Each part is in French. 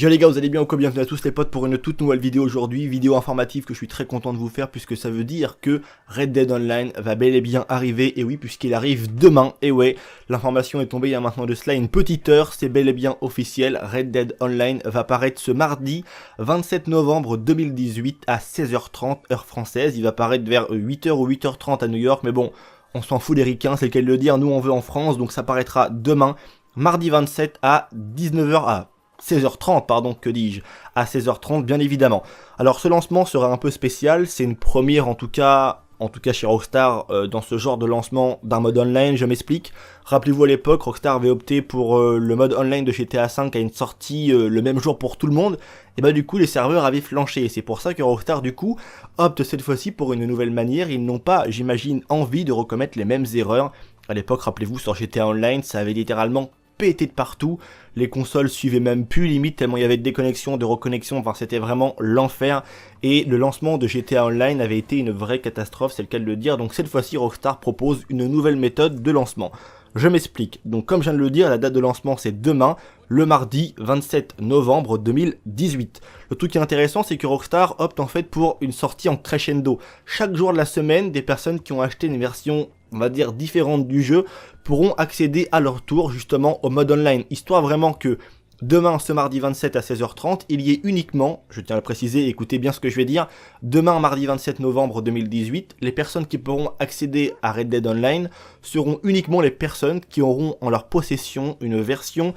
Yo les gars, vous allez bien ou quoi? Bienvenue à tous les potes pour une toute nouvelle vidéo aujourd'hui, vidéo informative que je suis très content de vous faire puisque ça veut dire que Red Dead Online va bel et bien arriver, et oui, puisqu'il arrive demain, et ouais, l'information est tombée il y a maintenant de cela une petite heure, c'est bel et bien officiel, Red Dead Online va paraître ce mardi 27 novembre 2018 à 16h30 heure française, il va paraître vers 8h ou 8h30 à New York, mais bon, on s'en fout des ricains, c'est le cas de le dire, nous on veut en France, donc ça paraîtra demain, mardi 27 à 19h, 16h30, pardon, que dis-je, à 16h30 bien évidemment. Alors ce lancement sera un peu spécial, c'est une première en tout cas chez Rockstar dans ce genre de lancement d'un mode online, je m'explique. Rappelez-vous à l'époque, Rockstar avait opté pour le mode online de GTA V à une sortie le même jour pour tout le monde, et bah du coup les serveurs avaient flanché, et c'est pour ça que Rockstar du coup opte cette fois-ci pour une nouvelle manière, ils n'ont pas, j'imagine, envie de recommettre les mêmes erreurs. À l'époque, rappelez-vous, sur GTA Online, ça avait littéralement pété de partout, les consoles suivaient même plus limite tellement il y avait de déconnexion, de reconnexion, enfin c'était vraiment l'enfer, et le lancement de GTA Online avait été une vraie catastrophe, c'est le cas de le dire. Donc cette fois-ci Rockstar propose une nouvelle méthode de lancement. Je m'explique, donc comme je viens de le dire, la date de lancement c'est demain, le mardi 27 novembre 2018. Le truc qui est intéressant, c'est que Rockstar opte en fait pour une sortie en crescendo. Chaque jour de la semaine, des personnes qui ont acheté une version, on va dire, différente du jeu, pourront accéder à leur tour justement au mode online, histoire vraiment que demain, ce mardi 27 à 16h30, il y ait uniquement, je tiens à le préciser, écoutez bien ce que je vais dire, demain mardi 27 novembre 2018, les personnes qui pourront accéder à Red Dead Online seront uniquement les personnes qui auront en leur possession une version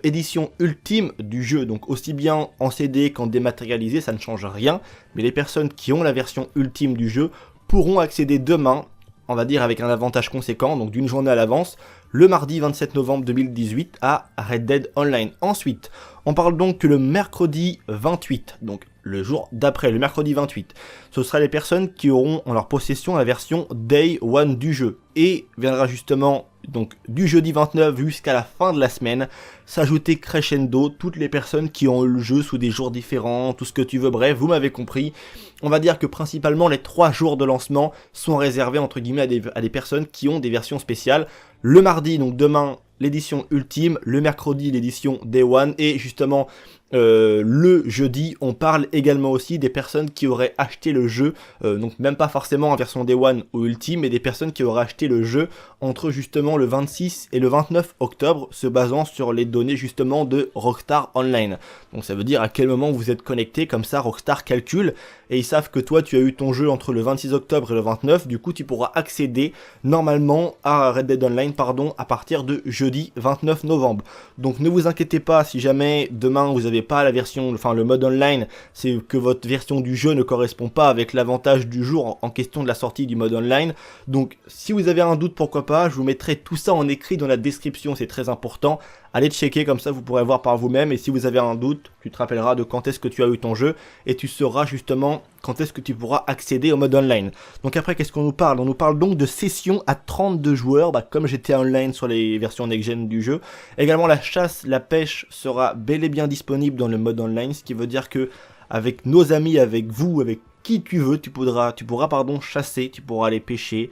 édition ultime du jeu, donc aussi bien en CD qu'en dématérialisé, ça ne change rien, mais les personnes qui ont la version ultime du jeu pourront accéder demain, on va dire avec un avantage conséquent, donc d'une journée à l'avance, le mardi 27 novembre 2018 à Red Dead Online. Ensuite, on parle donc que le mercredi 28, donc le jour d'après, le mercredi 28, ce sera les personnes qui auront en leur possession la version Day One du jeu. Et viendra justement, donc du jeudi 29 jusqu'à la fin de la semaine, s'ajouter crescendo toutes les personnes qui ont eu le jeu sous des jours différents, tout ce que tu veux, bref, vous m'avez compris. On va dire que principalement les 3 jours de lancement sont réservés entre guillemets à des personnes qui ont des versions spéciales. Le mardi, donc demain, l'édition ultime, le mercredi, l'édition Day One, et justement le jeudi, on parle également aussi des personnes qui auraient acheté le jeu, donc même pas forcément en version Day One ou ultime, mais des personnes qui auraient acheté le jeu entre justement le 26 et le 29 octobre, se basant sur les données justement de Rockstar Online. Donc ça veut dire à quel moment vous êtes connecté, comme ça Rockstar calcule, et ils savent que toi tu as eu ton jeu entre le 26 octobre et le 29, du coup tu pourras accéder normalement à Red Dead Online, à partir de jeudi 29 novembre. Donc ne vous inquiétez pas si jamais demain vous avez pas la version, enfin le mode online, c'est que votre version du jeu ne correspond pas avec l'avantage du jour en question de la sortie du mode online. Donc si vous avez un doute, pourquoi pas, je vous mettrai tout ça en écrit dans la description, c'est très important. Allez checker, comme ça vous pourrez voir par vous-même, et si vous avez un doute, tu te rappelleras de quand est-ce que tu as eu ton jeu, et tu sauras justement quand est-ce que tu pourras accéder au mode online. Donc après, qu'est-ce qu'on nous parle? On nous parle donc de sessions à 32 joueurs, comme j'étais online sur les versions next-gen du jeu. Également, la chasse, la pêche sera bel et bien disponible dans le mode online, ce qui veut dire que avec nos amis, avec vous, avec qui tu veux, tu pourras chasser, tu pourras aller pêcher,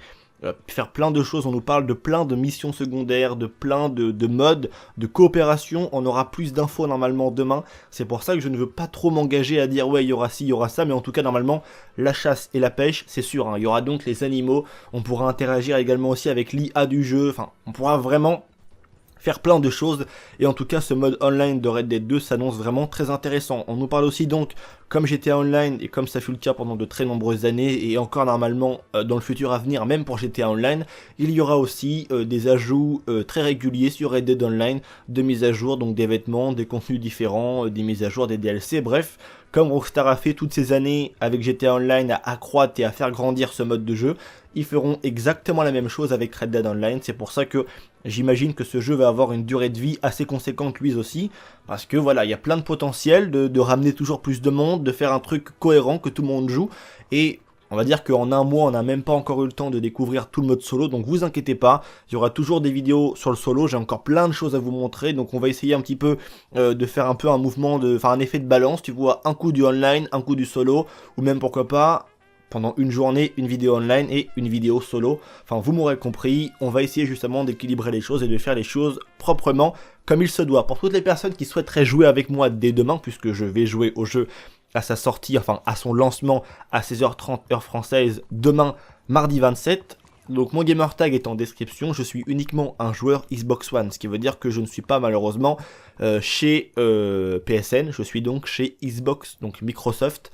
faire plein de choses. On nous parle de plein de missions secondaires, de plein de modes, de coopération. On aura plus d'infos normalement demain, c'est pour ça que je ne veux pas trop m'engager à dire ouais il y aura ci, il y aura ça, mais en tout cas normalement la chasse et la pêche c'est sûr, hein. Il y aura donc les animaux, on pourra interagir également aussi avec l'IA du jeu, enfin on pourra vraiment faire plein de choses, et en tout cas ce mode online de Red Dead 2 s'annonce vraiment très intéressant. On nous parle aussi donc, comme GTA Online et comme ça fut le cas pendant de très nombreuses années, et encore normalement dans le futur à venir, même pour GTA Online, il y aura aussi des ajouts très réguliers sur Red Dead Online, de mises à jour, donc des vêtements, des contenus différents, des mises à jour, des DLC, bref, comme Rockstar a fait toutes ces années avec GTA Online à accroître et à faire grandir ce mode de jeu, ils feront exactement la même chose avec Red Dead Online. C'est pour ça que j'imagine que ce jeu va avoir une durée de vie assez conséquente lui aussi, parce que voilà, il y a plein de potentiel de ramener toujours plus de monde, de faire un truc cohérent, que tout le monde joue, et on va dire qu'en un mois, on n'a même pas encore eu le temps de découvrir tout le mode solo, donc vous inquiétez pas, il y aura toujours des vidéos sur le solo, j'ai encore plein de choses à vous montrer, donc on va essayer un petit peu de faire un peu un mouvement, un effet de balance, tu vois, un coup du online, un coup du solo, ou même pourquoi pas pendant une journée, une vidéo online et une vidéo solo. Enfin, vous m'aurez compris, on va essayer justement d'équilibrer les choses et de faire les choses proprement comme il se doit. Pour toutes les personnes qui souhaiteraient jouer avec moi dès demain, puisque je vais jouer au jeu à sa sortie, enfin à son lancement à 16h30 heure française, demain, mardi 27. Donc mon gamertag est en description, je suis uniquement un joueur Xbox One, ce qui veut dire que je ne suis pas malheureusement chez PSN, je suis donc chez Xbox, donc Microsoft.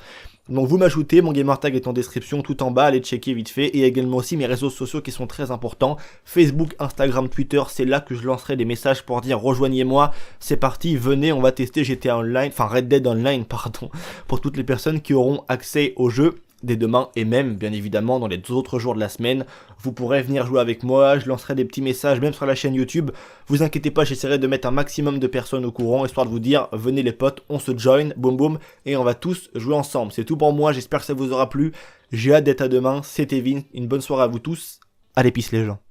Donc vous m'ajoutez, mon gamertag est en description tout en bas, allez checker vite fait, et également aussi mes réseaux sociaux qui sont très importants, Facebook, Instagram, Twitter, c'est là que je lancerai des messages pour dire rejoignez-moi, c'est parti, venez, on va tester GTA Online, enfin Red Dead Online, pardon, pour toutes les personnes qui auront accès au jeu dès demain et même bien évidemment dans les autres jours de la semaine, vous pourrez venir jouer avec moi, je lancerai des petits messages même sur la chaîne YouTube, vous inquiétez pas, j'essaierai de mettre un maximum de personnes au courant, histoire de vous dire, venez les potes, on se join, boum boum, et on va tous jouer ensemble, c'est tout pour moi, j'espère que ça vous aura plu, j'ai hâte d'être à demain, c'était Vin, une bonne soirée à vous tous, allez peace les gens.